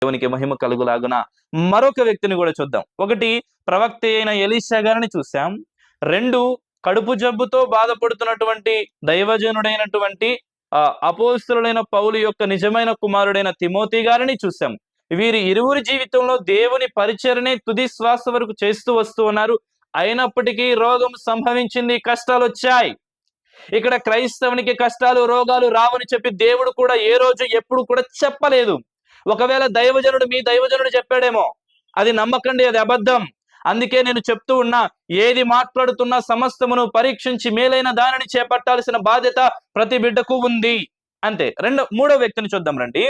దేవునికి మహిమ కలుగులాగున. మరొక వ్యక్తిని కూడా చూద్దాం. ఒకటి ప్రవక్త అయిన ఎలీషా గారిని చూసాం. 2 కడుపు జబ్బుతో బాధపడుతున్నటువంటి దైవజనుడైనటువంటి అపోస్తలుడైన పౌలు యొక్క నిజమైన కుమారుడైన తిమోతి గారిని చూసాం. వీరి ఇరువురి జీవితంలో దేవుని పరిచర్నే తుది శ్వాస వరకు చేస్తూ వస్తూ ఉన్నారు. అయినప్పటికీ రోగం సంభవించింది, కష్టాలు వచ్చాయి. ఇక్కడ క్రైస్తవునికి కష్టాలు రోగాలు రావని చెప్పి దేవుడు కూడా ఏ రోజు ఎప్పుడు కూడా చెప్పలేదు. ఒకవేళ దైవజనుడు మీ దైవజనుడు చెప్పాడేమో, అది నమ్మకండి, అది అబద్ధం. అందుకే నేను చెప్తూ ఉన్నా, ఏది మాట్లాడుతున్నా సమస్తమును పరీక్షించి మేలైన దానిని చేపట్టాల్సిన బాధ్యత ప్రతి బిడ్డకు ఉంది. అంతే. మూడో వ్యక్తిని చూద్దాం రండి.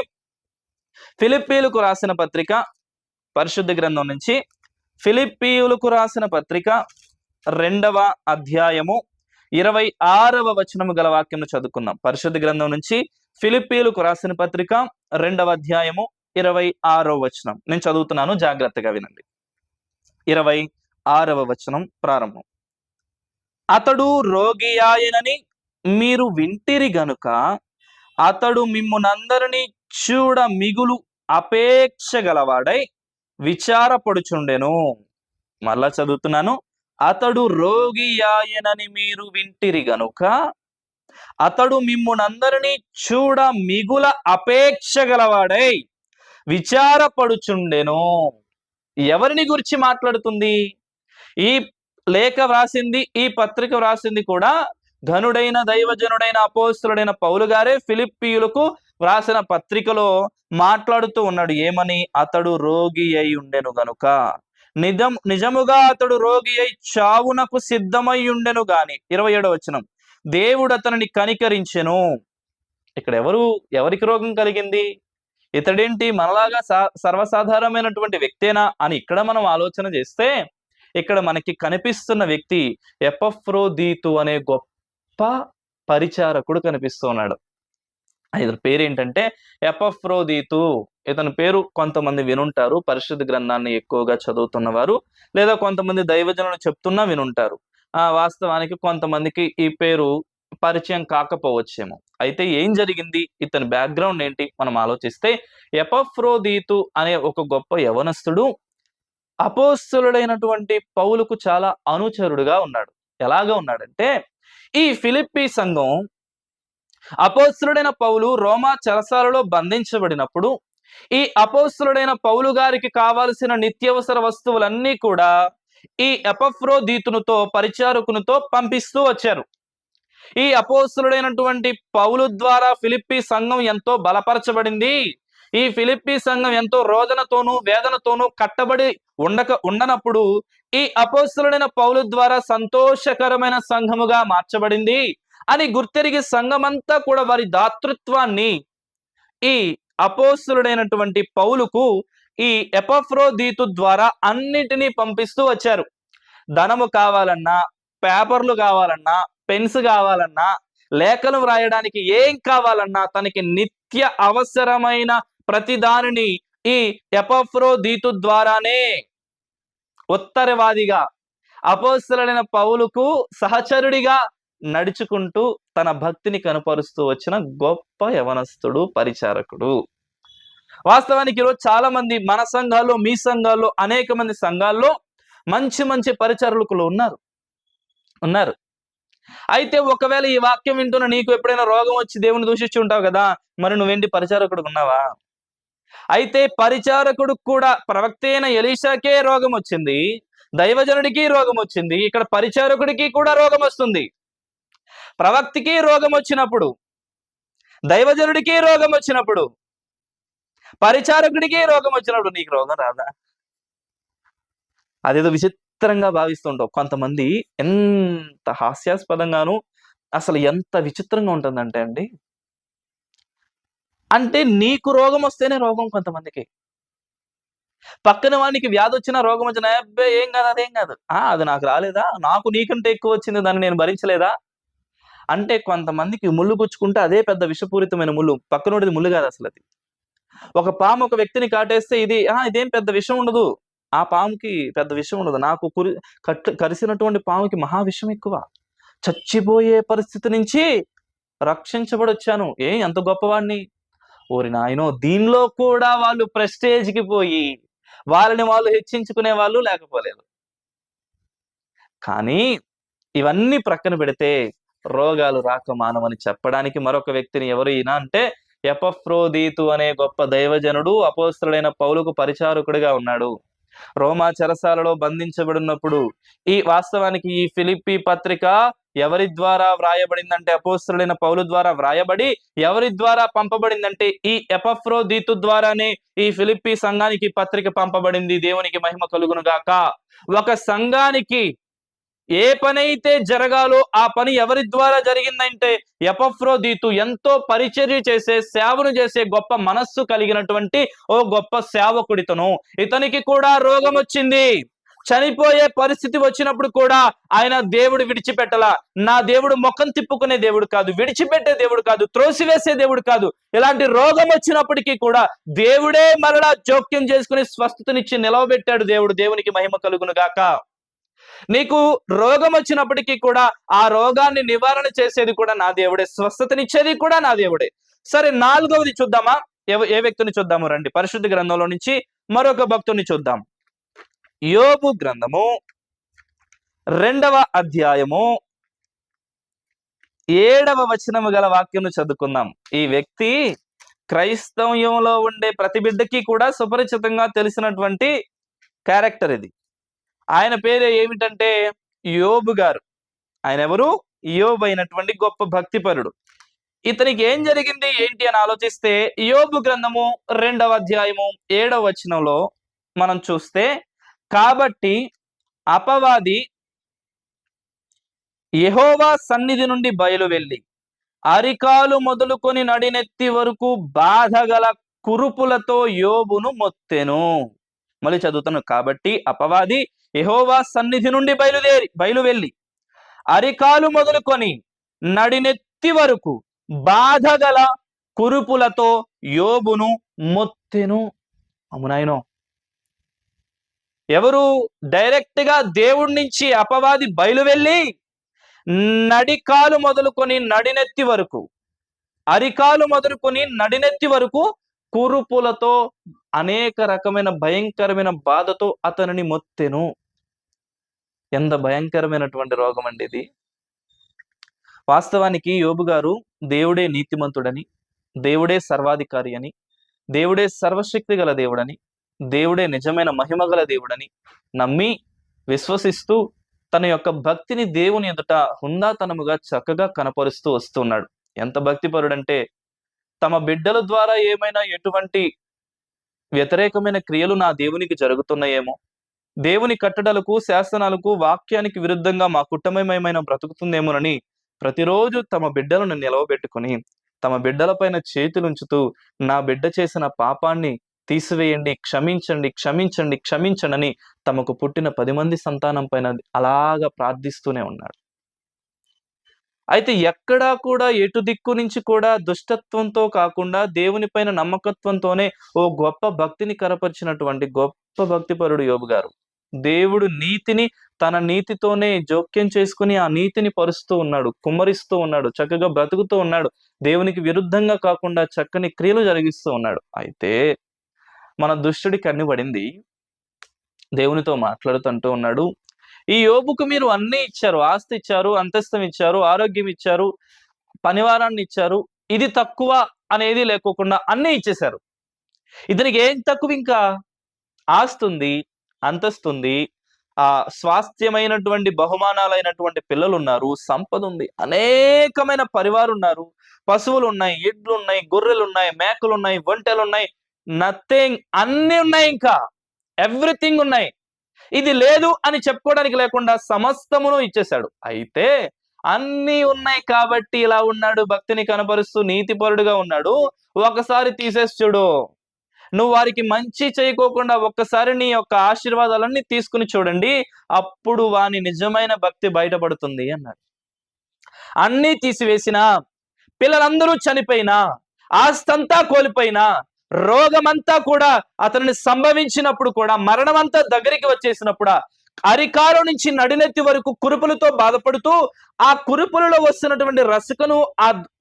ఫిలిప్పీలకు రాసిన పత్రిక పరిశుద్ధ గ్రంథం నుంచి ఫిలిప్పీయులకు రాసిన పత్రిక 2వ అధ్యాయము 26వ వచనము గల వాక్యం చదువుకుందాం. పరిశుద్ధ గ్రంథం నుంచి ఫిలిప్పీయులకు రాసిన పత్రిక 2వ అధ్యాయము 26వ వచనం నేను చదువుతున్నాను, జాగ్రత్తగా వినండి. 26వ వచనం ప్రారంభం. అతడు రోగి ఆయనని మీరు వింటిరి గనుక అతడు మిమ్మునందరినీ చూడ మిగులు అపేక్ష గలవాడై విచారపడుచుండెను. మరలా చదువుతున్నాను. అతడు రోగి ఆయనని మీరు వింటిరి గనుక అతడు మిమ్మునందరినీ చూడ మిగుల అపేక్ష గలవాడై విచారపడుచుండెను. ఎవరిని గురించి మాట్లాడుతుంది? ఈ లేఖ వ్రాసింది, ఈ పత్రిక వ్రాసింది కూడా ఘనుడైన దైవజనుడైన అపోస్తలుడైన పౌలు గారే ఫిలిప్పీయులకు వ్రాసిన పత్రికలో మాట్లాడుతూ ఉన్నాడు. ఏమని? అతడు రోగి అయి ఉండెను గనుక, నిజముగా అతడు రోగి అయి చావునకు సిద్ధమై ఉండెను గాని. 27వ వచనం. దేవుడు అతనిని కనికరించెను. ఇక్కడ ఎవరికి రోగం కలిగింది? ఇతడేంటి మనలాగా సర్వసాధారణమైనటువంటి వ్యక్తేనా అని ఇక్కడ మనం ఆలోచన చేస్తే, ఇక్కడ మనకి కనిపిస్తున్న వ్యక్తి ఎపఫ్రోదీతు అనే గొప్ప పరిచారకుడు కనిపిస్తూ ఉన్నాడు. ఇతని పేరు ఏంటంటే ఎపఫ్రోదీతు. ఇతని పేరు కొంతమంది వినుంటారు, పరిశుద్ధ గ్రంథాన్ని ఎక్కువగా చదువుతున్నవారు, లేదా కొంతమంది దైవజనులు చెప్తున్నా వినుంటారు. వాస్తవానికి కొంతమందికి ఈ పేరు పరిచయం కాకపోవచ్చేమో. అయితే ఏం జరిగింది, ఇతని బ్యాక్గ్రౌండ్ ఏంటి మనం ఆలోచిస్తే, ఎపఫ్రోదీతు అనే ఒక గొప్ప యవనస్తుడు అపోస్తలుడైనటువంటి పౌలుకు చాలా అనుచరుడుగా ఉన్నాడు. ఎలాగా ఉన్నాడంటే, ఈ ఫిలిప్పీ సంఘం అపోస్తలుడైన పౌలు రోమా చెరసాలలో బంధించబడినప్పుడు ఈ అపోస్తలుడైన పౌలు గారికి కావాల్సిన నిత్యవసర వస్తువులన్నీ కూడా ఈ ఎపఫ్రోదీతునితో పరిచారకునితో పంపిస్తూ వచ్చారు. ఈ అపోస్తలుడైనటువంటి పౌలు ద్వారా ఫిలిప్పీ సంఘం ఎంతో బలపరచబడింది. ఈ ఫిలిప్పీ సంఘం ఎంతో రోదనతోనూ వేదనతోనూ కట్టబడి ఉండనప్పుడు ఈ అపోస్తలుడైన పౌలు ద్వారా సంతోషకరమైన సంఘముగా మార్చబడింది అని గుర్తెరిగి సంఘమంతా కూడా వారి దాతృత్వాన్ని ఈ అపోస్తలుడైనటువంటి పౌలుకు ఈ ఎపఫ్రోదీతు ద్వారా అన్నిటినీ పంపిస్తూ వచ్చారు. ధనము కావాలన్నా, పేపర్లు కావాలన్నా, పెన్స్ కావాలన్నా, లేఖలు వ్రాయడానికి ఏం కావాలన్నా తనకి నిత్య అవసరమైన ప్రతి దానిని ఈ ఎపఫ్రోదీతు ద్వారానే ఉత్తరవాదిగా అపోస్తలుడైన పౌలుకు సహచరుడిగా నడుచుకుంటూ తన భక్తిని కనపరుస్తూ వచ్చిన గొప్ప యవనస్తుడు, పరిచారకుడు. వాస్తవానికి ఈరోజు చాలా మంది మన సంఘాల్లో, మీ సంఘాల్లో, అనేక మంది సంఘాల్లో మంచి మంచి పరిచారకులు ఉన్నారు. అయితే ఒకవేళ ఈ వాక్యం వింటున్న నీకు ఎప్పుడైనా రోగం వచ్చి దేవుని దూషించి ఉంటావు కదా, మరి నువ్వేంటి పరిచారకుడు ఉన్నావా? అయితే పరిచారకుడు కూడా ప్రవక్త అయిన ఎలీషాకే రోగం వచ్చింది, దైవజనుడికి రోగం వచ్చింది, ఇక్కడ పరిచారకుడికి కూడా రోగం వస్తుంది. ప్రవక్తికి రోగం వచ్చినప్పుడు, దైవజనుడికి రోగం వచ్చినప్పుడు, పరిచారకుడికి రోగం వచ్చినప్పుడు నీకు రోగం రాదా? అదేదో విచిత్రంగా భావిస్తుంటావు. కొంతమంది ఎంత హాస్యాస్పదంగాను, అసలు ఎంత విచిత్రంగా ఉంటుందంటే అండి, అంటే నీకు రోగం వస్తేనే రోగం కొంతమందికి, పక్కన వానికి వ్యాధి వచ్చినా రోగం వచ్చినా అబ్బాయి ఏం కాదు, అదేం కాదు, అది నాకు రాలేదా, నాకు నీకంటే ఎక్కువ వచ్చింది, దాన్ని నేను భరించలేదా అంటే కొంతమందికి ముళ్ళు గుచ్చుకుంటే అదే పెద్ద విషపూరితమైన ముళ్ళు, పక్కనోడిది ముళ్ళు కాదు అసలు. అది ఒక పాము ఒక వ్యక్తిని కాటేస్తే ఇదేం పెద్ద విషయం ఉండదు, ఆ పాముకి పెద్ద విషయం ఉండదు. నాకు కరిసినటువంటి పాముకి మహా విషయం ఎక్కువ. చచ్చిపోయే పరిస్థితి నుంచి రక్షించబడొచ్చాను, ఎంత గొప్పవాడిని. ఓరి నాయనో, దీనిలో కూడా వాళ్ళు ప్రెస్టేజ్కి పోయి వాళ్ళని వాళ్ళు హెచ్చించుకునే వాళ్ళు లేకపోలేదు. కానీ ఇవన్నీ ప్రక్కన పెడితే రోగాలు రాక మానవని చెప్పడానికి మరొక వ్యక్తిని ఎవరు ఈయన అంటే ఎపఫ్రోదీతు అనే గొప్ప దైవజనుడు అపోస్తలుడైన పౌలుకు పరిచారకుడిగా ఉన్నాడు. రోమా చెరసాలలో బంధించబడినప్పుడు వాస్తవానికి ఈ ఫిలిప్పీ పత్రిక ఎవరి ద్వారా వ్రాయబడిందంటే అపోస్తలుడైన పౌలు ద్వారా వ్రాయబడి ఎవరి ద్వారా పంపబడిందంటే ఈ ఎపఫ్రోదీతు ద్వారానే ఈ ఫిలిప్పీ సంఘానికి పత్రిక పంపబడింది. దేవునికి మహిమ కలుగును గాక. ఒక సంఘానికి ఏ పని అయితే జరగాలో ఆ పని ఎవరి ద్వారా జరిగిందంటే ఎపఫ్రోదీతు ఎంతో పరిచర్య చేసే, సేవను చేసే గొప్ప మనస్సు కలిగినటువంటి ఓ గొప్ప సేవకుడితను. ఇతనికి కూడా రోగం వచ్చింది. చనిపోయే పరిస్థితి వచ్చినప్పుడు కూడా ఆయన దేవుడు విడిచిపెట్టలా. నా దేవుడు ముఖం తిప్పుకునే దేవుడు కాదు, విడిచిపెట్టే దేవుడు కాదు, త్రోసివేసే దేవుడు కాదు. ఇలాంటి రోగం వచ్చినప్పటికీ కూడా దేవుడే మరలా జోక్యం చేసుకుని స్వస్థతనిచ్చి నిలవబెట్టాడు దేవుడు. దేవునికి మహిమ కలుగును గాక. నీకు రోగం వచ్చినప్పటికీ కూడా ఆ రోగాన్ని నివారణ చేసేది కూడా నా దేవుడే, స్వస్థతనిచ్చేది కూడా నా దేవుడే. సరే, 4వది చూద్దామా? ఏ వ్యక్తిని చూద్దాము రండి. పరిశుద్ధ గ్రంథంలో నుంచి మరొక భక్తుని చూద్దాం. యోబు గ్రంథము 2వ అధ్యాయము 7వ వచనము గల వాక్యం చదువుకుందాం. ఈ వ్యక్తి క్రైస్తవ్యంలో ఉండే ప్రతి బిడ్డకి కూడా సుపరిచితంగా తెలిసినటువంటి క్యారెక్టర్ ఇది. ఆయన పేరు ఏమిటంటే యోబు గారు. ఆయన ఎవరు? యోబు అయినటువంటి గొప్ప భక్తిపరుడు. ఇతనికి ఏం జరిగింది ఏంటి అని ఆలోచిస్తే యోబు గ్రంథము 2వ అధ్యాయము 7వ వచనంలో మనం చూస్తే, కాబట్టి అపవాది యెహోవా సన్నిధి నుండి బయలు వెళ్ళి అరికాలు మొదలుకొని నడినెత్తి వరకు బాధగల కురుపులతో యోబును మొత్తెను. మళ్ళీ చదువుతాను. కాబట్టి అపవాది యెహోవా సన్నిధి నుండి బయలు వెళ్ళి అరికాలు మొదలుకొని నడినెత్తి వరకు బాధగల కురుపులతో యోబును మొత్తెను. అమునాయనో, ఎవరు? డైరెక్ట్ గా దేవుడి నుంచి అపవాది బయలు వెళ్ళి నడికాలు మొదలుకొని నడినెత్తి వరకు, అరికాలు మొదలుకొని నడినెత్తి వరకు కురుపులతో అనేక రకమైన భయంకరమైన బాధతో అతనిని మొత్తెను. ఎంత భయంకరమైనటువంటి రోగం అండి ఇది. వాస్తవానికి యోబు గారు దేవుడే నీతిమంతుడని, దేవుడే సర్వాధికారి అని, దేవుడే సర్వశక్తి గల దేవుడని, దేవుడే నిజమైన మహిమ గల దేవుడని నమ్మి విశ్వసిస్తూ తన యొక్క భక్తిని దేవుని ఎదుట హుందాతనముగా చక్కగా కనపరుస్తూ వస్తున్నాడు. ఎంత భక్తిపరుడంటే తమ బిడ్డల ద్వారా ఏమైనా ఎటువంటి వ్యతిరేకమైన క్రియలు నా దేవునికి జరుగుతున్నాయేమో, దేవుని కట్టడలకు, శాసనాలకు, వాక్యానికి విరుద్ధంగా మా కుటుంబమేమైనా బ్రతుకుతుందేమోనని ప్రతిరోజు తమ బిడ్డలను నిలవబెట్టుకుని తమ బిడ్డలపైన చేతులుంచుతూ నా బిడ్డ చేసిన పాపాన్ని తీసివేయండి, క్షమించండి, క్షమించండి, క్షమించండి అని తమకు పుట్టిన 10 మంది సంతానం పైన అలాగా ప్రార్థిస్తూనే ఉన్నాడు. అయితే ఎక్కడా కూడా ఎటు దిక్కు నుంచి కూడా దుష్టత్వంతో కాకుండా దేవుని పైన నమ్మకత్వంతోనే ఓ గొప్ప భక్తిని కనపరిచినటువంటి గొప్ప భక్తిపరుడు యోబు గారు. దేవుడు నీతిని తన నీతితోనే జోక్యం చేసుకుని ఆ నీతిని పరుస్తూ ఉన్నాడు, కుమ్మరిస్తూ ఉన్నాడు, చక్కగా బ్రతుకుతూ ఉన్నాడు. దేవునికి విరుద్ధంగా కాకుండా చక్కని క్రియలు జరిగిస్తూ ఉన్నాడు. అయితే మన దుష్టుడి కన్ను పడింది. దేవునితో మాట్లాడుతుంటూ ఉన్నాడు, ఈ యోబుకు మీరు అన్నీ ఇచ్చారు, ఆస్తి ఇచ్చారు, అంతస్తుం ఇచ్చారు, ఆరోగ్యం ఇచ్చారు, పనివారాన్ని ఇచ్చారు, ఇది తక్కువ అనేది లేకోకుండా అన్నీ ఇచ్చేశారు. ఇతనికి ఏం తక్కువ? ఇంకా ఆస్తుంది, అంతస్తుంది, స్వాస్థ్యమైనటువంటి బహుమానాలైనటువంటి పిల్లలు ఉన్నారు, సంపద ఉంది, అనేకమైన పరివారు ఉన్నారు, పశువులు ఉన్నాయి, ఎడ్లు ఉన్నాయి, గొర్రెలు ఉన్నాయి, మేకలు ఉన్నాయి, ఒంటెలు ఉన్నాయి, నథింగ్, అన్ని ఉన్నాయి, ఇంకా ఎవ్రీథింగ్ ఉన్నాయి. ఇది లేదు అని చెప్పుకోవడానికి లేకుండా సమస్తమును ఇచ్చేశాడు. అయితే అన్ని ఉన్నాయి కాబట్టి ఇలా ఉన్నాడు, భక్తిని కనపరుస్తూ నీతిపరుడుగా ఉన్నాడు. ఒకసారి తీసేసి చూడు, నువ్వు వారికి మంచి చేయకోకుండా ఒక్కసారి నీ యొక్క ఆశీర్వాదాలన్నీ తీసుకుని చూడండి, అప్పుడు వాని నిజమైన భక్తి బయటపడుతుంది అన్నాడు. అన్నీ తీసివేసినా, పిల్లలందరూ చనిపోయినా, ఆస్తంతా కోల్పోయినా, రోగమంతా కూడా అతనిని సంభవించినప్పుడు కూడా, మరణమంతా దగ్గరికి వచ్చేసినప్పుడు అరికాలు నుంచి నడినెత్తి వరకు కురుపులతో బాధపడుతూ ఆ కురుపులలో వస్తున్నటువంటి రసకను,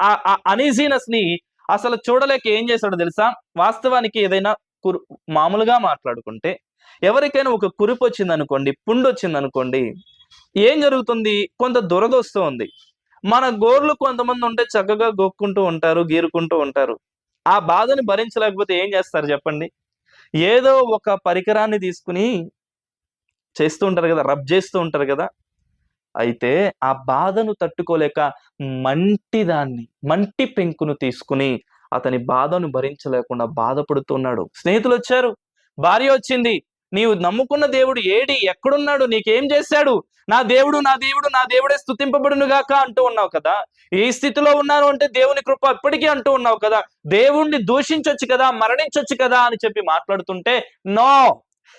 ఆ అనీజీనెస్ ని, అసలు చూడలేక ఏం చేశాడో తెలుసా? వాస్తవానికి ఏదైనా మామూలుగా మాట్లాడుకుంటే ఎవరికైనా ఒక కురుపు వచ్చిందనుకోండి, పుండు వచ్చిందనుకోండి, ఏం జరుగుతుంది? కొంత దురద వస్తుంది. మన గోర్లు కొంతమంది ఉంటే చక్కగా గోక్కుంటూ ఉంటారు, గీరుకుంటూ ఉంటారు. ఆ బాధని భరించలేకపోతే ఏం చేస్తారు చెప్పండి? ఏదో ఒక పరికరాన్ని తీసుకొని చేస్తూ ఉంటారు కదా! రబ్ చేస్తూ ఉంటారు కదా! అయితే ఆ బాధను తట్టుకోలేక మంటి పెంకును తీసుకొని అతని బాధను భరించలేకుండా బాధపడుతున్నాడు. స్నేహితులొచ్చారు, భార్య వచ్చింది. "నీవు నమ్ముకున్న దేవుడు ఏడి? ఎక్కడున్నాడు? నీకేం చేశాడు? నా దేవుడు, నా దేవుడు, నా దేవుడే స్తుతింపబడును గాక" అంటూ ఉన్నావు కదా! ఈ స్థితిలో ఉన్నాను అంటే దేవుని కృప ఇప్పటికీ అంటూ ఉన్నావు కదా! దేవుణ్ణి దూషించొచ్చు కదా! మరణించొచ్చు కదా! అని చెప్పి మాట్లాడుతుంటే, నో,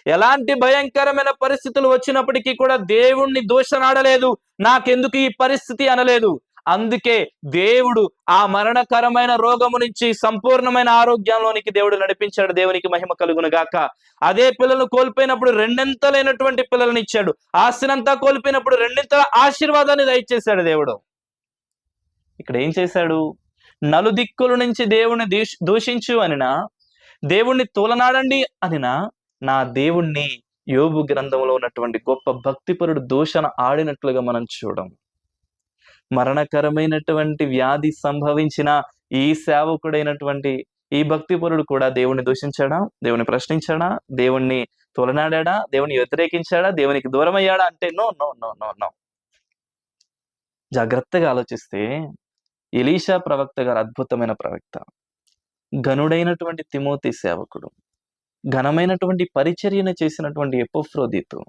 ఎలాంటి భయంకరమైన పరిస్థితులు వచ్చినప్పటికీ కూడా దేవుణ్ణి దూషణాడలేదు. నాకెందుకు ఈ పరిస్థితి అనలేదు. అందుకే దేవుడు ఆ మరణకరమైన రోగము నుంచి సంపూర్ణమైన ఆరోగ్యంలోనికి దేవుడు నడిపించాడు. దేవునికి మహిమ కలుగును గాక. అదే పిల్లలు కోల్పోయినప్పుడు రెండింతలైనటువంటి పిల్లల్ని ఇచ్చాడు. ఆస్తినంతా కోల్పోయినప్పుడు రెండింతల ఆశీర్వాదాన్ని దయచేశాడు దేవుడు. ఇక్కడ ఏం చేశాడు? నలుదిక్కుల నుంచి దేవుణ్ణి దూషించు అనినా, దేవుణ్ణి తూలనాడండి అనినా, నా దేవుణ్ణి యోబు గ్రంథంలో ఉన్నటువంటి గొప్ప భక్తిపరుడు దూషణ ఆడినట్లుగా మనం చూడం. మరణకరమైనటువంటి వ్యాధి సంభవించిన ఈ సేవకుడైనటువంటి ఈ భక్తిపరుడు కూడా దేవుణ్ణి దూషించాడా? దేవుని ప్రశ్నించాడా? దేవుణ్ణి తొలనాడా? దేవుని వ్యతిరేకించాడా? దేవునికి దూరం అయ్యాడా? అంటే no no no no no. జాగ్రత్తగా ఆలోచిస్తే ఎలీషా ప్రవక్త గారు అద్భుతమైన ప్రవక్త. ఘనుడైనటువంటి తిమోతి సేవకుడు. ఘనమైనటువంటి పరిచర్యను చేసినటువంటి ఎపఫ్రోదితు,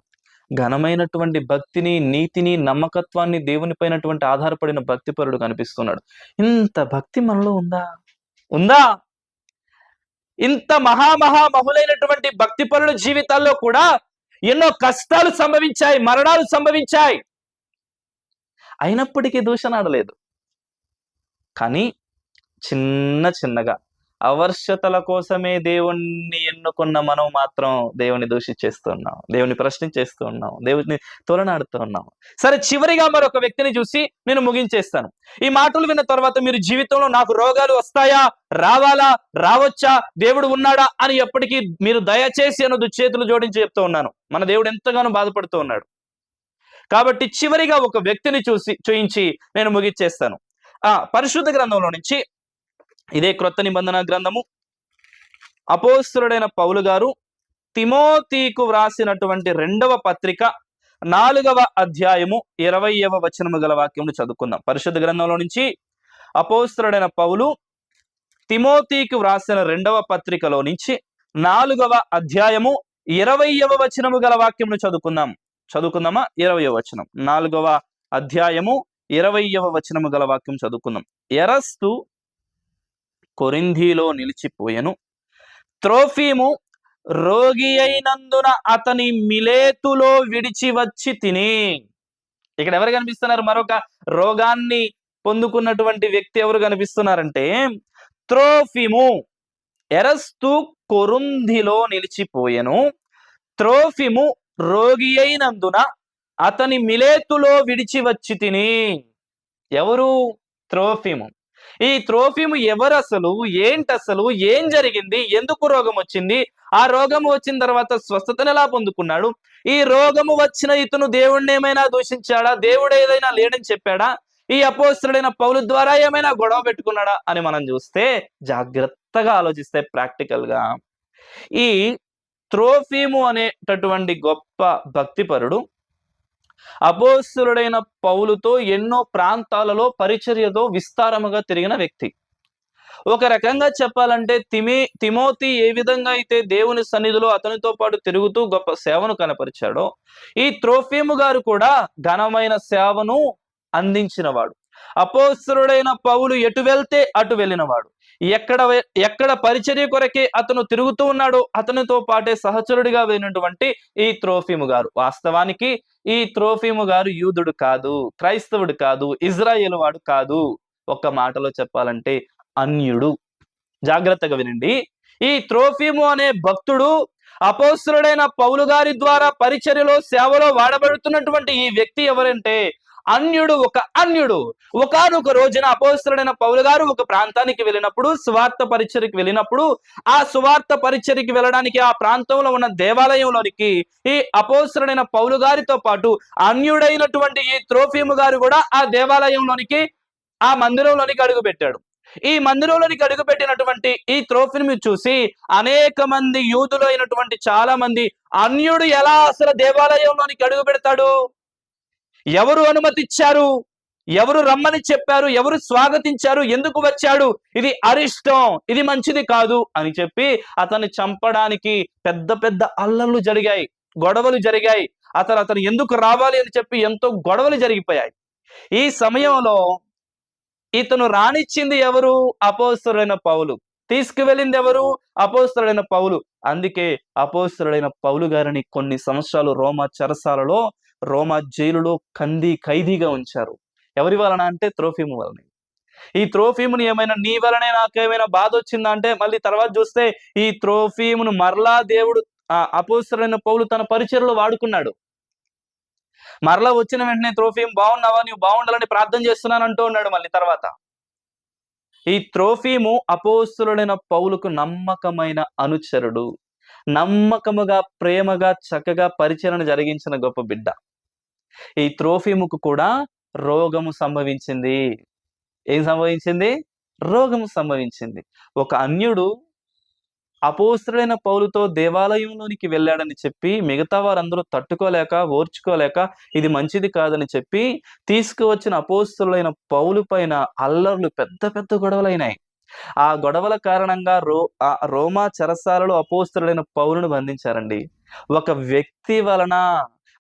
ఘనమైనటువంటి భక్తిని, నీతిని, నమ్మకత్వాన్ని దేవునిపైనటువంటి ఆధారపడిన భక్తిపరుడు కనిపిస్తున్నాడు. ఇంత భక్తి మనలో ఉందా? ఉందా? ఇంత మహులైనటువంటి భక్తిపరుల జీవితాల్లో కూడా ఎన్నో కష్టాలు సంభవించాయి, మరణాలు సంభవించాయి. అయినప్పటికీ దూషణాడలేదు. కానీ చిన్నగా అవర్షతల కోసమే దేవుణ్ణి ఎన్నుకున్న మనం మాత్రం దేవుని దూషించేస్తున్నాం, దేవుని ప్రశ్నించేస్తూ ఉన్నాం, దేవుని తొలనాడుతూ ఉన్నాం. సరే, చివరిగా మరొక వ్యక్తిని చూసి నేను ముగించేస్తాను. ఈ మాటలు విన్న తర్వాత మీరు జీవితంలో నాకు రోగాలు వస్తాయా, రావాలా, రావచ్చా, దేవుడు ఉన్నాడా అని ఎప్పటికీ మీరు దయచేసి అనొద్దు. చేతులు జోడించి చెప్తూ ఉన్నాను. మన దేవుడు ఎంతగానో బాధపడుతూ ఉన్నాడు. కాబట్టి చివరిగా ఒక వ్యక్తిని చూయించి నేను ముగించేస్తాను. పరిశుద్ధ గ్రంథంలో నుంచి, ఇదే క్రొత్త నిబంధన గ్రంథము, అపోస్తలుడైన పౌలు గారు తిమోతికు వ్రాసినటువంటి 2వ పత్రిక 4వ అధ్యాయము 20వ వచనము గల వాక్యమును చదువుకుందాం. పరిశుద్ధ గ్రంథంలో నుంచి అపోస్తలుడైన పౌలు తిమోతికి వ్రాసిన 2వ పత్రికలో నుంచి 4వ అధ్యాయము 20వ వచనము గల వాక్యమును చదువుకుందామా? 20వ వచనం, 4వ అధ్యాయము 20వ వచనము గల వాక్యం చదువుకుందాం. ఎరస్తు కొరింథీలో నిలిచిపోయెను, త్రోఫీము రోగి అయినందున అతని మిలేతులో విడిచి వచ్చి తిని. ఇక్కడ ఎవరు కనిపిస్తున్నారు? మరొక రోగాన్ని పొందుకున్నటువంటి వ్యక్తి ఎవరు కనిపిస్తున్నారంటే త్రోఫీము. ఎరస్తు కొరింథీలో నిలిచిపోయెను, త్రోఫీము రోగి అయినందున అతని మిలేతులో విడిచి వచ్చి తిని. ఎవరు? త్రోఫీము. ఈ త్రోఫీము ఎవరు అసలు? ఏంటసలు? ఏం జరిగింది? ఎందుకు రోగం వచ్చింది? ఆ రోగము వచ్చిన తర్వాత స్వస్థతను ఎలా పొందుకున్నాడు? ఈ రోగము వచ్చిన ఇతను దేవుణ్ణి ఏమైనా దూషించాడా? దేవుడు ఏదైనా లేడని చెప్పాడా? ఈ అపోస్తలుడైన పౌలు ద్వారా ఏమైనా గొడవ పెట్టుకున్నాడా అని మనం చూస్తే, జాగ్రత్తగా ఆలోచిస్తే ప్రాక్టికల్ గా ఈ త్రోఫీము అనేటటువంటి గొప్ప భక్తిపరుడు అపోస్తలుడైన పౌలుతో ఎన్నో ప్రాంతాలలో పరిచర్యతో విస్తారముగా తిరిగిన వ్యక్తి. ఒక రకంగా చెప్పాలంటే తిమోతి ఏ విధంగా అయితే దేవుని సన్నిధిలో అతనితో పాటు తిరుగుతూ గొప్ప సేవను కనపరిచాడో, ఈ త్రోఫీము గారు కూడా ఘనమైన సేవను అందించినవాడు. అపోస్తలుడైన పౌలు ఎటు వెళ్తే అటు వెళ్ళినవాడు. ఎక్కడ పరిచర్య కొరకే అతను తిరుగుతూ ఉన్నాడో అతనితో పాటే సహచరుడిగా వెళ్ళినటువంటి ఈ త్రోఫీము గారు. వాస్తవానికి ఈ త్రోఫీము గారు యూదుడు కాదు, క్రైస్తవుడు కాదు, ఇజ్రాయేలు వాడు కాదు. ఒక్క మాటలో చెప్పాలంటే అన్యుడు. జాగ్రత్తగా వినండి. ఈ త్రోఫీము అనే భక్తుడు అపోస్తలుడైన పౌలు గారి ద్వారా పరిచర్యలో సేవలో వాడబడుతున్నటువంటి ఈ వ్యక్తి ఎవరంటే అన్యుడు, ఒక అన్యుడు. ఒకానొక రోజున అపోస్తలుడైన పౌలు గారు ఒక ప్రాంతానికి వెళ్ళినప్పుడు, సువార్త పరిచర్యకి వెళ్ళినప్పుడు, ఆ సువార్త పరిచర్యకి వెళ్ళడానికి ఆ ప్రాంతంలో ఉన్న దేవాలయంలోనికి ఈ అపోస్తలుడైన పౌలు గారితో పాటు అన్యుడైనటువంటి ఈ త్రోఫీము గారు కూడా ఆ దేవాలయంలోనికి, ఆ మందిరంలోనికి అడుగు పెట్టాడు. ఈ మందిరంలోనికి అడుగుపెట్టినటువంటి ఈ త్రోఫీని చూసి అనేక మంది యూదులు అయినటువంటి చాలా మంది, అన్యుడు ఎలా అసలు దేవాలయంలోనికి అడుగు పెడతాడు, ఎవరు అనుమతిచ్చారు, ఎవరు రమ్మని చెప్పారు, ఎవరు స్వాగతించారు, ఎందుకు వచ్చాడు, ఇది అరిష్టం, ఇది మంచిది కాదు అని చెప్పి అతన్ని చంపడానికి పెద్ద పెద్ద అల్లర్లు జరిగాయి, గొడవలు జరిగాయి. అతను ఎందుకు రావాలి అని చెప్పి ఎంతో గొడవలు జరిగిపోయాయి. ఈ సమయంలో ఇతను రానిచ్చింది ఎవరు, అపోస్తలుడైన పౌలు. తీసుకువెళ్ళింది ఎవరు, అపోస్తలుడైన పౌలు. అందుకే అపోస్తలుడైన పౌలు గారిని కొన్ని సంవత్సరాలు రోమా చెరసాలలో, రోమా జైలులో ఖైదీగా ఉంచారు. ఎవరి వలన అంటే త్రోఫీము వలన. ఈ త్రోఫీముని ఏమైనా నీ వలనే నాకేమైనా బాధ వచ్చిందా అంటే మళ్ళీ తర్వాత చూస్తే ఈ త్రోఫీమును మరలా దేవుడు అపోస్తలుడైన పౌలు తన పరిచర్యలో వాడుకున్నాడు. మరలా వచ్చిన వెంటనే త్రోఫీము బాగున్నావా, నువ్వు బాగుండాలని ప్రార్థన చేస్తున్నాను అంటూ ఉన్నాడు. మళ్ళీ తర్వాత ఈ త్రోఫీము అపోస్తలుడైన పౌలుకు నమ్మకమైన అనుచరుడు, నమ్మకముగా ప్రేమగా చక్కగా పరిచరణ జరిగించిన గొప్ప బిడ్డ. ఈ త్రోఫీముకు కూడా రోగము సంభవించింది. ఏం సంభవించింది, రోగము సంభవించింది. ఒక అన్యుడు అపోస్తలుడైన పౌలుతో దేవాలయంలోనికి వెళ్ళాడని చెప్పి మిగతా వారందరూ తట్టుకోలేక, ఓర్చుకోలేక ఇది మంచిది కాదని చెప్పి తీసుకువచ్చిన అపోస్తలుడైన పౌలు పైన అల్లర్లు, పెద్ద పెద్ద గొడవలైనాయి. ఆ గొడవల కారణంగా రోమా చెరసాలలో అపోస్తలుడైన పౌలును బంధించారండి. ఒక వ్యక్తి వలన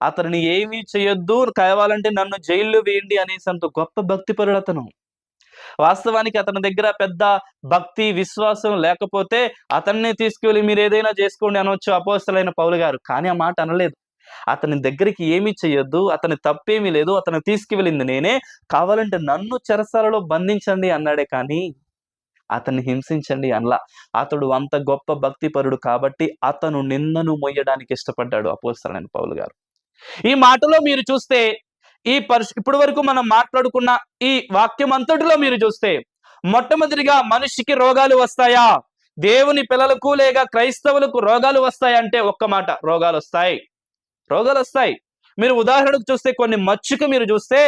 అతనిని ఏమీ చేయొద్దు, కావాలంటే నన్ను జైల్లో వేయండి అనేసంత గొప్ప భక్తిపరుడు అతను. వాస్తవానికి అతని దగ్గర పెద్ద భక్తి విశ్వాసం లేకపోతే అతన్నే తీసుకువెళ్ళి మీరు ఏదైనా చేసుకోండి అనొచ్చు అపోస్తలుడైన పౌలు గారు. కానీ ఆ మాట అనలేదు. అతని దగ్గరికి ఏమీ చెయ్యొద్దు, అతని తప్పేమీ లేదు, అతను తీసుకువెళ్ళింది నేనే, కావాలంటే నన్ను చెరసాలలో బంధించండి అన్నాడే కానీ అతన్ని హింసించండి అనలా. అతడు అంత గొప్ప భక్తిపరుడు కాబట్టి అతను నిందను మొయ్యడానికి ఇష్టపడ్డాడు అపోస్తలుడైన పౌలు గారు. ఈ మాటలో మీరు చూస్తే ఇప్పటి వరకు మనం మాట్లాడుకున్న ఈ వాక్యం అంతటిలో మీరు చూస్తే మొట్టమొదటిగా మనిషికి రోగాలు వస్తాయా, దేవుని పిల్లలకు లేక క్రైస్తవులకు రోగాలు వస్తాయంటే ఒక్క మాట, రోగాలు వస్తాయి, రోగాలు వస్తాయి. మీరు ఉదాహరణకు చూస్తే కొన్ని మచ్చుకు మీరు చూస్తే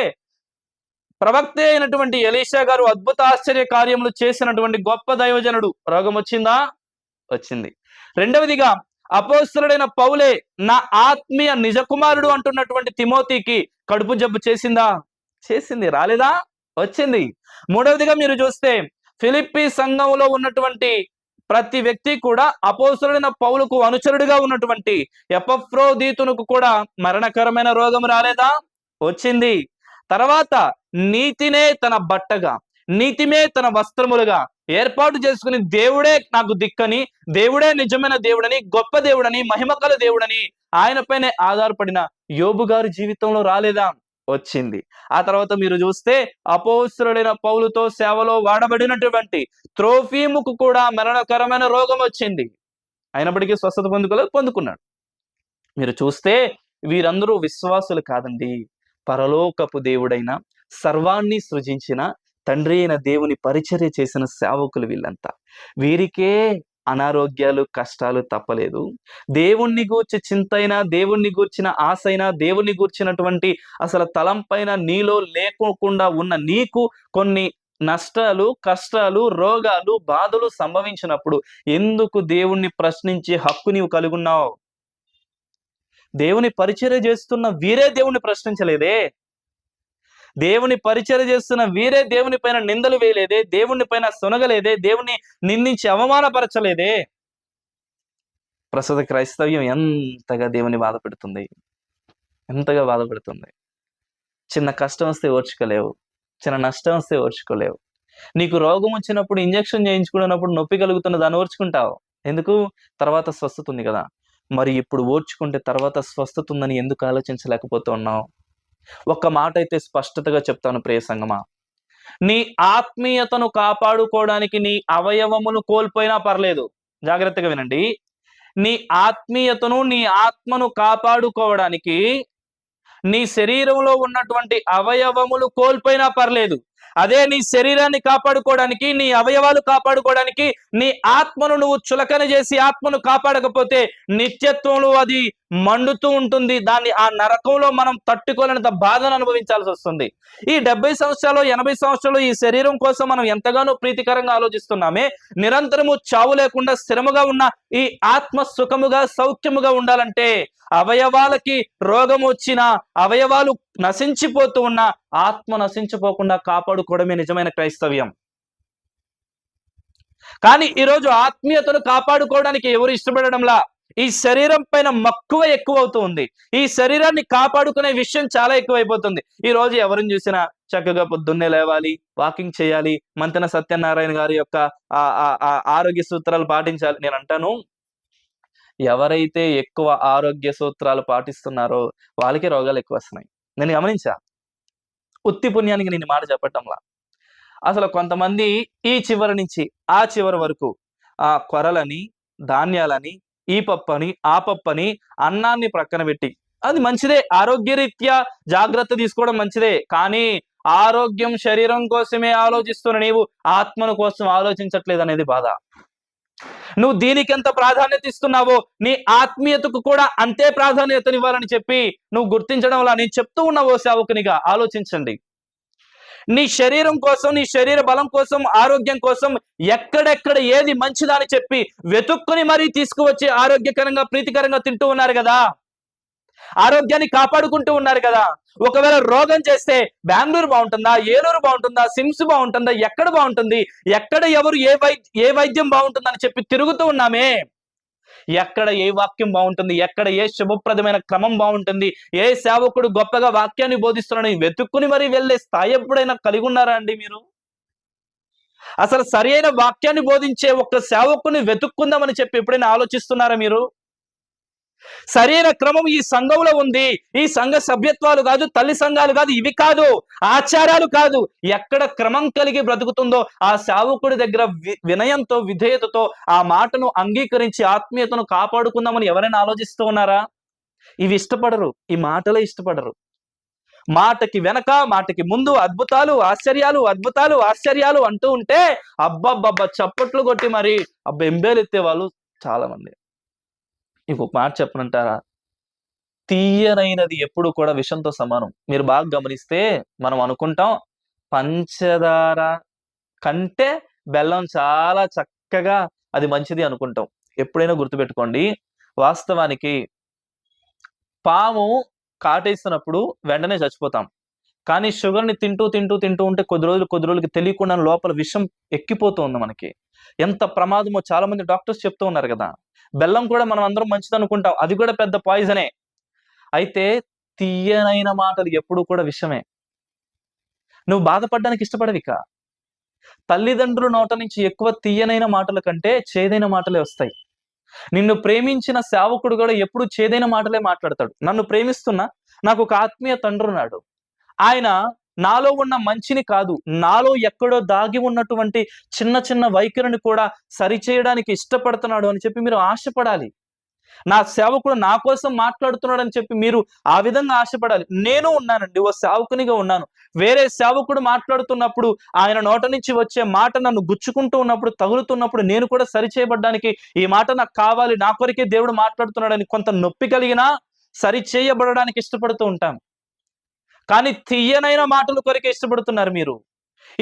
ప్రవక్త అయినటువంటి ఎలీషా గారు అద్భుత ఆశ్చర్య కార్యములు చేసినటువంటి గొప్ప దైవజనుడు, రోగం వచ్చిందా, వచ్చింది. రెండవదిగా అపోస్తలుడైన పౌలే నా ఆత్మీయ నిజ కుమారుడు అంటున్నటువంటి తిమోతికి కడుపు జబ్బు చేసిందా, చేసింది. రాలేదా, వచ్చింది. మూడవదిగా మీరు చూస్తే ఫిలిప్పీ సంఘంలో ఉన్నటువంటి ప్రతి వ్యక్తి కూడా అపోస్తలుడైన పౌలుకు అనుచరుడిగా ఉన్నటువంటి ఎపఫ్రోదీతునకు కూడా మరణకరమైన రోగం రాలేదా, వచ్చింది. తర్వాత నీతినే తన బట్టగా, నీతిమే తన వస్త్రములుగా ఏర్పాటు చేసుకుని దేవుడే నాకు దిక్కని, దేవుడే నిజమైన దేవుడని, గొప్ప దేవుడని, మహిమకల దేవుడని ఆయనపైనే ఆధారపడిన యోబు గారి జీవితంలో రాలేదా, వచ్చింది. ఆ తర్వాత మీరు చూస్తే అపోస్తలుడైన పౌలుతో సేవలో వాడబడినటువంటి త్రోఫీముకు కూడా మరణకరమైన రోగం వచ్చింది. అయినప్పటికీ స్వస్థత పొందుకున్నాడు. మీరు చూస్తే వీరందరూ విశ్వాసులు కాదండి, పరలోకపు దేవుడైన సర్వాన్ని సృజించిన తండ్రి అయిన దేవుని పరిచర్య చేసిన సేవకులు వీళ్ళంతా. వీరికే అనారోగ్యాలు, కష్టాలు తప్పలేదు. దేవుణ్ణి గూర్చి చింతైనా, దేవుణ్ణి గూర్చిన ఆశైనా, దేవుణ్ణి గూర్చినటువంటి అసలు తలంపైన నీలో లేకోకుండా ఉన్న నీకు కొన్ని నష్టాలు, కష్టాలు, రోగాలు, బాధలు సంభవించినప్పుడు ఎందుకు దేవుణ్ణి ప్రశ్నించే హక్కు నీవు కలుగున్నావు? దేవుని పరిచర్య చేస్తున్న వీరే దేవుణ్ణి ప్రశ్నించలేదే, దేవుని పరిచర్య చేస్తున్న వీరే దేవుని పైన నిందలు వేయలేదే, దేవుని పైన సొనగలేదే, దేవుని నిందించి అవమానపరచలేదే. ప్రస్తుత క్రైస్తవ్యం ఎంతగా దేవుని బాధ పెడుతుంది, ఎంతగా బాధపడుతుంది. చిన్న కష్టం వస్తే ఓర్చుకోలేవు, చిన్న నష్టం వస్తే ఓర్చుకోలేవు. నీకు రోగం వచ్చినప్పుడు ఇంజెక్షన్ చేయించుకున్నప్పుడు నొప్పి కలుగుతున్న దాన్ని ఓర్చుకుంటావు. ఎందుకు? తర్వాత స్వస్థత ఉంది కదా. మరి ఇప్పుడు ఓర్చుకుంటే తర్వాత స్వస్థత ఉందని ఎందుకు ఆలోచించలేకపోతున్నావు? ఒక్క మాట అయితే స్పష్టతగా చెప్తాను ప్రియ సంగమా, నీ ఆత్మీయతను కాపాడుకోవడానికి నీ అవయవములు కోల్పోయినా పర్లేదు. జాగ్రత్తగా వినండి. నీ ఆత్మీయతను, నీ ఆత్మను కాపాడుకోవడానికి నీ శరీరంలో ఉన్నటువంటి అవయవములు కోల్పోయినా పర్లేదు, అదే నీ శరీరాన్ని కాపాడుకోవడానికి, నీ అవయవాలు కాపాడుకోవడానికి నీ ఆత్మను నువ్వు చులకన చేసి ఆత్మను కాపాడకపోతే నిత్యత్వంలో అది మండుతూ ఉంటుంది. దాన్ని ఆ నరకంలో మనం తట్టుకోలేనంత బాధను అనుభవించాల్సి వస్తుంది. ఈ 70 సంవత్సరాలు 80 సంవత్సరాలు ఈ శరీరం కోసం మనం ఎంతగానో ప్రీతికరంగా ఆలోచిస్తున్నామే, నిరంతరము చావు లేకుండా స్థిరముగా ఉన్న ఈ ఆత్మ సుఖముగా సౌఖ్యముగా ఉండాలంటే అవయవాలకి రోగం వచ్చినా, అవయవాలు నశించిపోతూ ఉన్న ఆత్మ నశించిపోకుండా కాపాడుకోవడమే నిజమైన క్రైస్తవ్యం. కానీ ఈరోజు ఆత్మీయతను కాపాడుకోవడానికి ఎవరు ఇష్టపడడంలా, ఈ శరీరం పైన మక్కువ ఎక్కువ అవుతూ ఉంది. ఈ శరీరాన్ని కాపాడుకునే విషయం చాలా ఎక్కువైపోతుంది. ఈ రోజు ఎవరిని చూసినా చక్కగా పొద్దున్నే లేవాలి, వాకింగ్ చేయాలి, మంతెన సత్యనారాయణ గారి యొక్క ఆరోగ్య సూత్రాలు పాటించాలి. నేను అంటాను, ఎవరైతే ఎక్కువ ఆరోగ్య సూత్రాలు పాటిస్తున్నారో వాళ్ళకి రోగాలు ఎక్కువ వస్తున్నాయి. నేను గమనించా. ఉత్తి పుణ్యానికి నేను మాట చెప్పటంలా. అసలు కొంతమంది ఈ చివరి నుంచి ఆ చివరి వరకు కొరలని, ధాన్యాలని, ఈ పప్పని, ఆ పప్పని, అన్నాన్ని ప్రక్కన పెట్టి, అది మంచిదే, ఆరోగ్యరీత్యా జాగ్రత్త తీసుకోవడం మంచిదే. కానీ ఆరోగ్యం శరీరం కోసమే ఆలోచిస్తున్న నీవు ఆత్మను కోసం ఆలోచించట్లేదు అనేది బాధ. నువ్వు దీనికి ఎంత ప్రాధాన్యత ఇస్తున్నావో నీ ఆత్మీయతకు కూడా అంతే ప్రాధాన్యతనివ్వాలని చెప్పి నువ్వు గుర్తించడం వల్ల నేను చెప్తూ ఉన్న ఓ సేవకునిగా ఆలోచించండి. నీ శరీరం కోసం, నీ శరీర బలం కోసం, ఆరోగ్యం కోసం ఎక్కడెక్కడ ఏది మంచిదని చెప్పి వెతుక్కుని మరీ తీసుకువచ్చి ఆరోగ్యకరంగా ప్రీతికరంగా తింటూ ఉన్నారు కదా, ఆరోగ్యాన్ని కాపాడుకుంటూ ఉన్నారు కదా. ఒకవేళ రోగం చేస్తే బెంగళూరు బాగుంటుందా, ఏలూరు బాగుంటుందా, సిమ్స్ బాగుంటుందా, ఎక్కడ బాగుంటుంది, ఎక్కడ ఎవరు ఏ వైద్యం బాగుంటుందని చెప్పి తిరుగుతూ ఉన్నామే. ఎక్కడ ఏ వాక్యం బాగుంటుంది, ఎక్కడ ఏ శుభప్రదమైన క్రమం బాగుంటుంది, ఏ సేవకుడు గొప్పగా వాక్యాన్ని బోధిస్తున్నాడని వెతుక్కుని మరీ వెళ్ళే స్థాయి ఎప్పుడైనా కలిగి ఉన్నారా అండి మీరు? అసలు సరి అయిన వాక్యాన్ని బోధించే ఒక్క సేవకుని వెతుక్కుందామని చెప్పి ఎప్పుడైనా ఆలోచిస్తున్నారా మీరు? సరైన క్రమం ఈ సంఘంలో ఉంది. ఈ సంఘ సభ్యత్వాలు కాదు, తల్లి సంఘాలు కాదు, ఇవి కాదు, ఆచారాలు కాదు. ఎక్కడ క్రమం కలిగి బ్రతుకుతుందో ఆ సేవకుడి దగ్గర వినయంతో, విధేయతతో ఆ మాటను అంగీకరించి ఆత్మీయతను కాపాడుకుందామని ఎవరైనా ఆలోచిస్తూ ఉన్నారా? ఇవి ఇష్టపడరు, ఈ మాటలే ఇష్టపడరు. మాటకి వెనక, మాటకి ముందు అద్భుతాలు, ఆశ్చర్యాలు, అద్భుతాలు, ఆశ్చర్యాలు అంటూ ఉంటే అబ్బబ్బబ్బ చప్పట్లు కొట్టి మరి ఎంబేలెత్తే వాళ్ళు చాలా మంది. ఇంకొక మాట చెప్పనంటారా, తీయనైనది ఎప్పుడు కూడా విషంతో సమానం. మీరు బాగా గమనిస్తే మనం అనుకుంటాం పంచదార కంటే బెల్లం చాలా చక్కగా అది మంచిది అనుకుంటాం. ఎప్పుడైనా గుర్తుపెట్టుకోండి, వాస్తవానికి పాము కాటేస్తున్నప్పుడు వెంటనే చచ్చిపోతాం. కానీ షుగర్ని తింటూ తింటూ తింటూ ఉంటే కొద్ది రోజులకి తెలియకుండా లోపల విషం ఎక్కిపోతూ ఉంది మనకి. ఎంత ప్రమాదమో చాలా మంది డాక్టర్స్ చెప్తూ ఉన్నారు కదా. బెల్లం కూడా మనం అందరం మంచిది అనుకుంటాం, అది కూడా పెద్ద పాయిజనే. అయితే తీయనైన మాటలు ఎప్పుడు కూడా విషమే. నువ్వు బాధపడడానికి ఇష్టపడవిక. తల్లిదండ్రుల నోట నుంచి ఎక్కువ తీయనైన మాటల కంటే చేదైన మాటలే వస్తాయి. నిన్ను ప్రేమించిన సేవకుడు కూడా ఎప్పుడు చేదైన మాటలే మాట్లాడతాడు. నన్ను ప్రేమిస్తున్నా, నాకు ఒక ఆత్మీయ తండ్రి ఉన్నాడు, ఆయన నాలో ఉన్న మంచిని కాదు, నాలో ఎక్కడో దాగి ఉన్నటువంటి చిన్న చిన్న వైఖరిని కూడా సరిచేయడానికి ఇష్టపడుతున్నాడు అని చెప్పి మీరు ఆశపడాలి. నా సేవకుడు నా కోసం మాట్లాడుతున్నాడు అని చెప్పి మీరు ఆ విధంగా ఆశపడాలి. నేను ఉన్నానండి, ఓ సేవకునిగా ఉన్నాను. వేరే సేవకుడు మాట్లాడుతున్నప్పుడు ఆయన నోట నుంచి వచ్చే మాట నన్ను గుచ్చుకుంటూ ఉన్నప్పుడు, తగులుతున్నప్పుడు నేను కూడా సరిచేయబడ్డానికి ఈ మాట నాకు కావాలి, నా కొరికే దేవుడు మాట్లాడుతున్నాడని కొంత నొప్పి కలిగినా సరిచేయబడడానికి ఇష్టపడుతూ ఉంటాను. కానీ తీయనైన మాటల కొరకే ఇష్టపడుతున్నారు మీరు.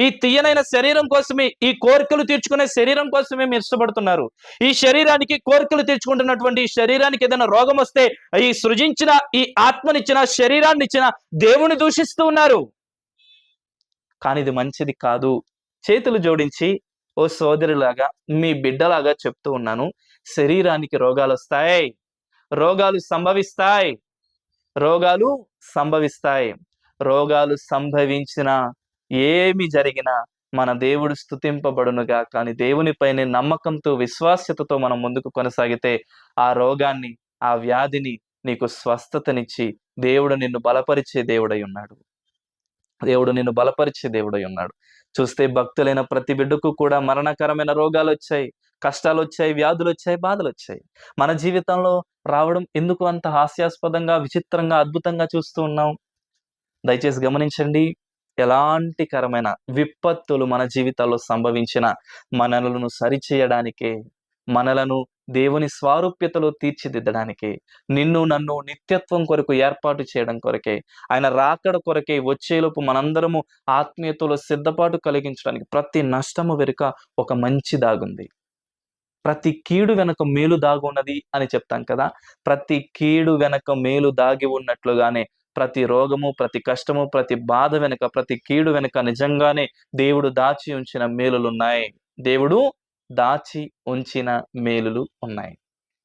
ఈ తీయనైన శరీరం కోసమే, ఈ కోరికలు తీర్చుకునే శరీరం కోసమే మీరు ఇష్టపడుతున్నారు. ఈ శరీరానికి కోరికలు తీర్చుకుంటున్నటువంటి ఈ శరీరానికి ఏదైనా రోగం వస్తే ఈ సృజించిన, ఈ ఆత్మనిచ్చిన, శరీరాన్ని ఇచ్చిన దేవుని దూషిస్తూ ఉన్నారు. కానీ ఇది మంచిది కాదు. చేతులు జోడించి ఓ సోదరిలాగా, మీ బిడ్డలాగా చెప్తూ ఉన్నాను, శరీరానికి రోగాలు వస్తాయి, రోగాలు సంభవిస్తాయి, రోగాలు సంభవిస్తాయి. రోగాలు సంభవించిన, ఏమి జరిగినా మన దేవుడు స్తుతింపబడునుగా. కానీ దేవునిపైనే నమ్మకంతో, విశ్వాస్యతతో మనం ముందుకు కొనసాగితే ఆ రోగాన్ని, ఆ వ్యాధిని నీకు స్వస్థతనిచ్చి దేవుడు నిన్ను బలపరిచే దేవుడై ఉన్నాడు. దేవుడు నిన్ను బలపరిచే దేవుడై ఉన్నాడు. చూస్తే భక్తులైన ప్రతి బిడ్డకు కూడా మరణకరమైన రోగాలు వచ్చాయి. కష్టాలు వచ్చాయి, వ్యాధులు వచ్చాయి, బాధలు వచ్చాయి. మన జీవితంలో రావడం ఎందుకు అంత హాస్యాస్పదంగా, విచిత్రంగా, అద్భుతంగా చూస్తూ ఉన్నాం? దయచేసి గమనించండి. ఎలాంటి కరమైన విపత్తులు మన జీవితాల్లో సంభవించిన మనలను సరిచేయడానికే, మనలను దేవుని స్వారూప్యతలో తీర్చిదిద్దడానికే, నిన్ను నన్ను నిత్యత్వం కొరకు ఏర్పాటు చేయడం కొరకే, ఆయన రాకడ కొరకే, వచ్చేలోపు మనందరము ఆత్మీయతలో సిద్ధపాటు కలిగించడానికి ప్రతి నష్టము వెనుక ఒక మంచి దాగుంది. ప్రతి కీడు వెనక మేలు దాగున్నది అని చెప్తాం కదా. ప్రతి కీడు వెనక మేలు దాగి ఉన్నట్లుగానే ప్రతి రోగము, ప్రతి కష్టము, ప్రతి బాధ వెనుక, ప్రతి కీడు వెనుక నిజంగానే దేవుడు దాచి ఉంచిన మేలులున్నాయి. దేవుడు దాచి ఉంచిన మేలులు ఉన్నాయి.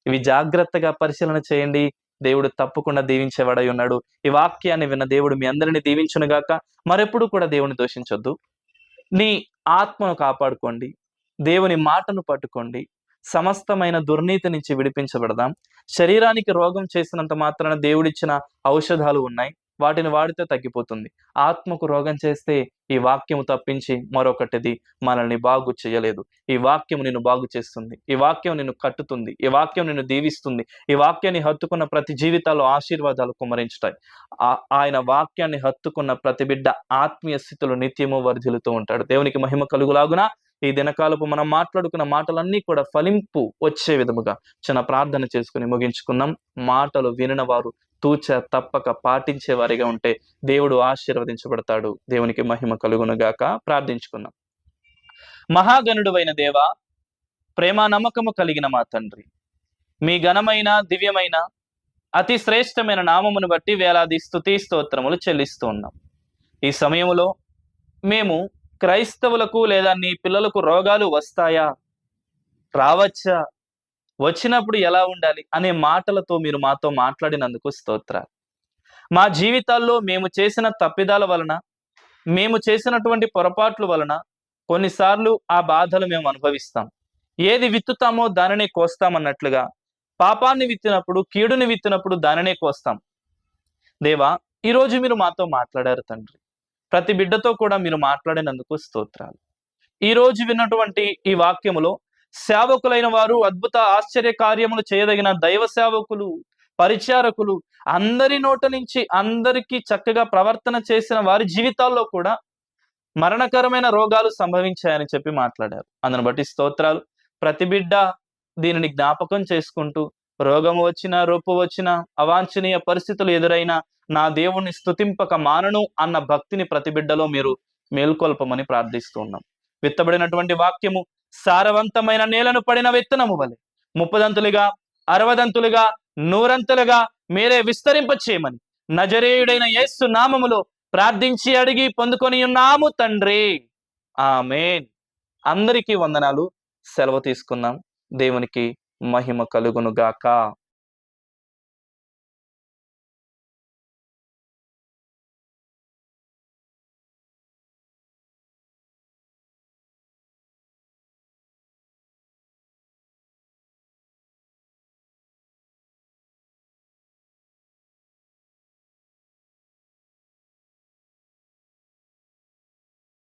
ఇవి జాగ్రత్తగా పరిశీలన చేయండి. దేవుడు తప్పకుండా దీవించేవాడై ఉన్నాడు. ఈ వాక్యాన్ని విన్న దేవుడు మీ అందరిని దీవించునుగాక. మరెప్పుడు కూడా దేవుని దూషించొద్దు. నీ ఆత్మను కాపాడుకోండి. దేవుని మాటను పట్టుకోండి. సమస్తమైన దుర్నీతి నుంచి విడిపించబడదాం. శరీరానికి రోగం చేసినంత మాత్రాన దేవుడిచ్చిన ఔషధాలు ఉన్నాయి. వాటిని వాడితే తగ్గిపోతుంది. ఆత్మకు రోగం చేస్తే ఈ వాక్యము తప్పించి మరొకటిది మనల్ని బాగు చేయలేదు. ఈ వాక్యం నిన్ను బాగు చేస్తుంది. ఈ వాక్యం నిన్ను కట్టుతుంది. ఈ వాక్యం నిన్ను దీవిస్తుంది. ఈ వాక్యాన్ని హత్తుకున్న ప్రతి జీవితాల్లో ఆశీర్వాదాలు కుమ్మరించుతాయి. ఆయన వాక్యాన్ని హత్తుకున్న ప్రతి బిడ్డ ఆత్మీయ స్థితిలో నిత్యము వర్ధిల్లుతూ ఉంటాడు. దేవునికి మహిమ కలుగులాగున ఈ దినకాలపు మనం మాట్లాడుకున్న మాటలన్నీ కూడా ఫలింపు వచ్చే విధముగా చిన్న ప్రార్థన చేసుకుని ముగించుకుందాం. మాటలు వినిన వారు తూచ తప్పక పాటించే వారిగా ఉంటే దేవుడు ఆశీర్వదించబడతాడు. దేవునికి మహిమ కలుగునుగాక. ప్రార్థించుకుందాం. మహాగణుడువైన దేవా, ప్రేమ నమ్మకము కలిగిన మా తండ్రి, మీ ఘనమైన దివ్యమైన అతి శ్రేష్టమైన నామమును బట్టి వేలాది స్తుతి స్తోత్రములు చెల్లిస్తూ ఉన్నాం. ఈ సమయంలో మేము క్రైస్తవులకు లేదా నీ పిల్లలకు రోగాలు వస్తాయా, రావచ్చా, వచ్చినప్పుడు ఎలా ఉండాలి అనే మాటలతో మీరు మాతో మాట్లాడినందుకు స్తోత్రాలు. మా జీవితాల్లో మేము చేసిన తప్పిదాల వలన, మేము చేసినటువంటి పొరపాట్ల వలన కొన్నిసార్లు ఆ బాధలు మేము అనుభవిస్తాం. ఏది విత్తుతామో దానినే కోస్తామన్నట్లుగా పాపాన్ని విత్తినప్పుడు, కీడుని విత్తినప్పుడు దానినే కోస్తాం. దేవా, ఈరోజు మీరు మాతో మాట్లాడారు తండ్రి. ప్రతి బిడ్డతో కూడా మీరు మాట్లాడినందుకు స్తోత్రాలు. ఈరోజు విన్నటువంటి ఈ వాక్యములో సేవకులైన వారు, అద్భుత ఆశ్చర్య కార్యములు చేయదగిన దైవ సేవకులు, పరిచారకులు అందరి నోట నుంచి అందరికీ చక్కగా ప్రవర్తన చేసిన వారి జీవితాల్లో కూడా మరణకరమైన రోగాలు సంభవించాయని చెప్పి మాట్లాడారు. అందును బట్టి స్తోత్రాలు. ప్రతి బిడ్డ దీనిని జ్ఞాపకం చేసుకుంటూ రోగము వచ్చినా, రూపు వచ్చినా, అవాంఛనీయ పరిస్థితులు ఎదురైనా నా దేవుణ్ణి స్తుతింపక మానను అన్న భక్తిని ప్రతి బిడ్డలో మీరు మేల్కొల్పమని ప్రార్థిస్తూ ఉన్నాం. విత్తబడినటువంటి వాక్యము సారవంతమైన నేలను పడిన విత్తనము వలె 30దంతులుగా, 60దంతులుగా, 100ంతులుగా మీరే విస్తరింప చేయమని నజరేయుడైన యేసు నామములో ప్రార్థించి అడిగి పొందుకొని ఉన్నాము తండ్రి. ఆమేన్. అందరికీ వందనాలు. సెలవు తీసుకున్నాం. దేవునికి మహిమ కలుగును గాక.